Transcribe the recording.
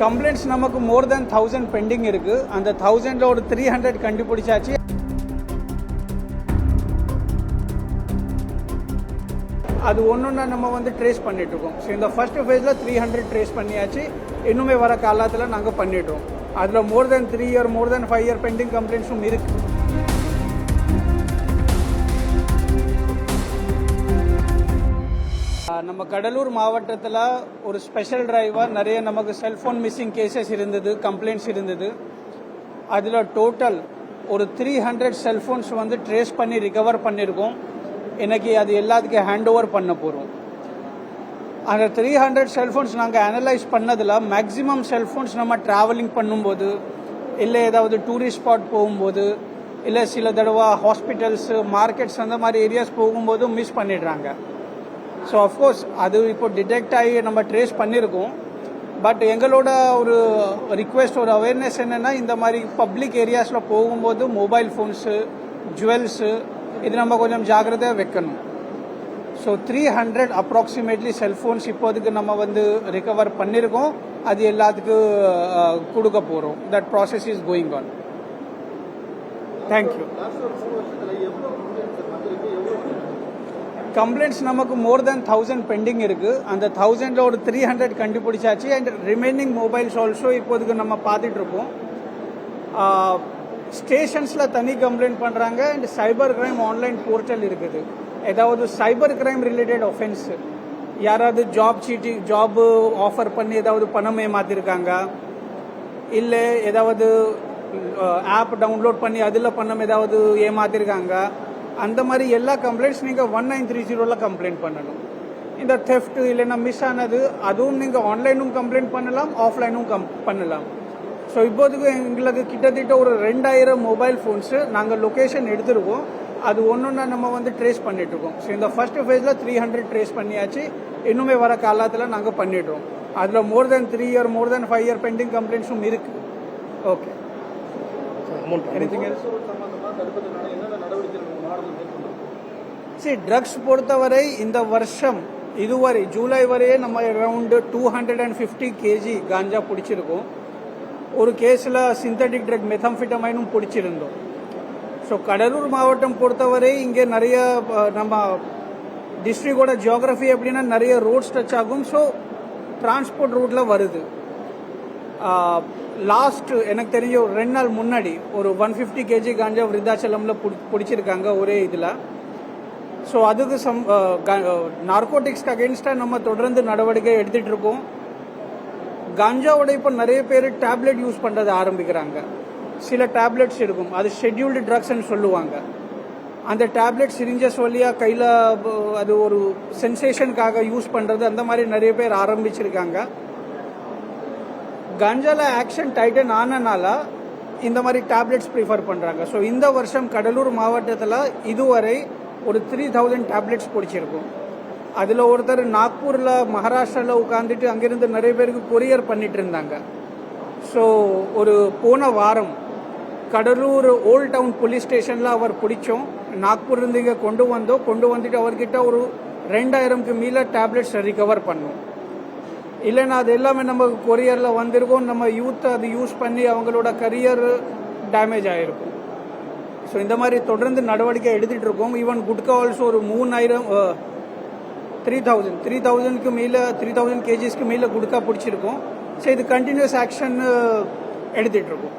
Complaints நமக்கு மோர் தென் 1000 bending இருக்கு. அந்த 1000ல ஒரு 300 கண்டுபிடிச்சாச்சு. அது ஒன்னொன்னா நம்ம ட்ரேஸ் பண்ணிட்டு இருக்கோம். ஸோ இந்த ஃபர்ஸ்ட் ஃபேஸ்ல 300 ட்ரேஸ் பண்ணியாச்சு. இன்னுமே வர காலத்தில் நாங்கள் பண்ணிடுறோம். அதில் மோர் தென் 3 இயர் மோர் தென் 5 இயர் பெண்டிங் கம்ப்ளைண்ட்ஸும் இருக்கு. நம்ம கடலூர் மாவட்டத்தில் ஒரு ஸ்பெஷல் டிரைவாக நிறைய நமக்கு செல்ஃபோன் மிஸ்ஸிங் கேசஸ் இருந்தது, கம்ப்ளைண்ட்ஸ் இருந்தது. அதில் டோட்டல் ஒரு 300 செல்ஃபோன்ஸ் ட்ரேஸ் பண்ணி ரிகவர் பண்ணியிருக்கோம். எனக்கு அது எல்லாத்துக்கும் ஹேண்ட் ஓவர் பண்ண போகிறோம். அந்த 300 செல்ஃபோன்ஸ் நாங்கள் அனலைஸ் பண்ணதில் மேக்ஸிமம் செல்ஃபோன்ஸ் நம்ம ட்ராவலிங் பண்ணும்போது, இல்லை ஏதாவது டூரிஸ்ட் ஸ்பாட் போகும்போது, இல்லை சில தடவை ஹாஸ்பிட்டல்ஸு மார்க்கெட்ஸ் அந்த மாதிரி ஏரியாஸ் போகும்போது மிஸ் பண்ணிடுறாங்க. ஸோ அஃப்கோர்ஸ் அது இப்போ டிடெக்ட் ஆகி நம்ம ட்ரேஸ் பண்ணியிருக்கோம். பட் எங்களோட ஒரு ரிக்வெஸ்ட், ஒரு அவேர்னஸ் என்னென்னா, இந்த மாதிரி பப்ளிக் ஏரியாஸில் போகும்போது மொபைல் ஃபோன்ஸு, ஜுவல்ஸு இது நம்ம கொஞ்சம் ஜாக்கிரதையாக வைக்கணும். ஸோ 300 அப்ராக்சிமேட்லி செல்ஃபோன்ஸ் இப்போதுக்கு நம்ம ரிகவர் பண்ணியிருக்கோம். அது எல்லாத்துக்கும் கொடுக்க போகிறோம். That process is going on. Thank you. Complaints நமக்கு மோர் தென் 1000 பெண்டிங் இருக்கு. அந்த 1000ல ஒரு 300 கண்டுபிடிச்சாச்சு. அண்ட் ரிமைனிங் மொபைல்ஸ் ஆல்சோ இப்போதுக்கு நம்ம பார்த்துட்டு இருக்கோம். ஸ்டேஷன்ஸில் தனி கம்ப்ளைண்ட் பண்ணுறாங்க. And cyber crime online portal இருக்குது. ஏதாவது சைபர் கிரைம் ரிலேட்டட் ஒஃபென்ஸ், யாராவது ஜாப் ஆஃபர் பண்ணி ஏதாவது பணம் ஏமாத்திருக்காங்க, இல்லை ஏதாவது ஆப் டவுன்லோட் பண்ணி அதில் பணம் ஏதாவது ஏமாத்திருக்காங்க, அந்த மாதிரி எல்லா கம்ப்ளைண்ட்ஸ் நீங்கள் 1930 கம்ப்ளைண்ட் பண்ணணும். இந்த தெஃப்ட் இல்லைன்னா மிஸ் ஆனது, அதுவும் நீங்கள் ஆன்லைனும் கம்ப்ளைண்ட் பண்ணலாம், ஆஃப்லைனும் பண்ணலாம். ஸோ இப்போதுக்கு எங்களுக்கு கிட்டத்தட்ட ஒரு 2000 மொபைல் ஃபோன்ஸு நாங்கள் லொக்கேஷன் எடுத்துருக்கோம். அது ஒன்றொன்னா நம்ம ட்ரேஸ் பண்ணிட்டு இருக்கோம். ஸோ இந்த ஃபர்ஸ்ட் ஃபேஸில் 300 ட்ரேஸ் பண்ணியாச்சு. இன்னுமே வர காலத்தில் நாங்கள் பண்ணிடுறோம். அதில் மோர் தென் 3 இயர் மோர் தென் 5 இயர் பெண்டிங் கம்ப்ளைண்ட்ஸும் இருக்கு. ஓகே. சரி, ட்ரக்ஸ் பொறுத்தவரை இந்த வருஷம் இதுவரை ஜூலை வரையே நம்ம அரௌண்ட் 250 kg காஞ்சா பிடிச்சிருக்கோம். ஒரு கேஸில் சிந்தட்டிக் ட்ரக் மெத்தம்ஃபிட்டமைனும் பிடிச்சிருந்தோம். ஸோ கடலூர் மாவட்டம் பொறுத்தவரை இங்கே நிறைய நம்ம டிஸ்ட்ரிக்டோட ஜியோகிராஃபி எப்படின்னா நிறைய ரோட்ஸ் டச் ஆகும். ஸோ டிரான்ஸ்போர்ட் ரூட்டில் வருது. லாஸ்ட் எனக்கு தெரிஞ்ச ஒரு 2 நாள் முன்னாடி ஒரு 150 kg காஞ்சா விருத்தாச்சலமில் பிடிச்சிருக்காங்க ஒரே இதில். ஸோ அதுக்கு நார்கோட்டிக்ஸ்க்கு அகெயின்ஸ்டாக நம்ம தொடர்ந்து நடவடிக்கை எடுத்துகிட்டு இருக்கோம். காஞ்சாவோட இப்போ நிறைய பேர் டேப்லெட் யூஸ் பண்ணுறது ஆரம்பிக்கிறாங்க. சில டேப்லெட்ஸ் இருக்கும், அது ஷெட்யூல்டு ட்ரக்ஸ்ன்னு சொல்லுவாங்க. அந்த டேப்லெட் சிரிஞ்சஸ் வழியாக கையில் அது ஒரு சென்சேஷனுக்காக யூஸ் பண்ணுறது, அந்த மாதிரி நிறைய பேர் ஆரம்பிச்சிருக்காங்க. கஞ்சால ஆக்ஷன் டைட்டன் ஆனனால இந்த மாதிரி டேப்லெட்ஸ் ப்ரிஃபர் பண்ணுறாங்க. ஸோ இந்த வருஷம் கடலூர் மாவட்டத்தில் இதுவரை ஒரு 3000 டேப்லெட்ஸ் பிடிச்சிருக்கும். அதில் ஒருத்தர் நாக்பூரில் மகாராஷ்டிராவில் உட்காந்துட்டு அங்கிருந்து நிறைய பேருக்கு கொரியர் பண்ணிட்டு இருந்தாங்க. ஸோ ஒரு போன வாரம் கடலூர் ஓல்ட் டவுன் போலீஸ் ஸ்டேஷனில் அவர் பிடிச்சோம். நாக்பூர்லேருந்து இங்கே கொண்டு வந்துட்டு அவர்கிட்ட ஒரு 2000க்கு மேலே டேப்லெட்ஸ் ரிகவர் பண்ணோம். இல்லைன்னா அது எல்லாமே நம்ம கொரியரில் வந்திருக்கோம். நம்ம யூத் அது யூஸ் பண்ணி அவங்களோட கரியர் டேமேஜ் ஆகிருக்கும். ஸோ இந்த மாதிரி தொடர்ந்து நடவடிக்கை எடுத்துகிட்டு இருக்கோம். ஈவன் குட்கா ஆல்சோ ஒரு 3000க்கு மேலே 3000 kgsக்கு மேலே குட்கா பிடிச்சிருக்கோம். ஸோ இது கண்டினியூஸ் ஆக்ஷன் எடுத்துகிட்டு இருக்கோம்.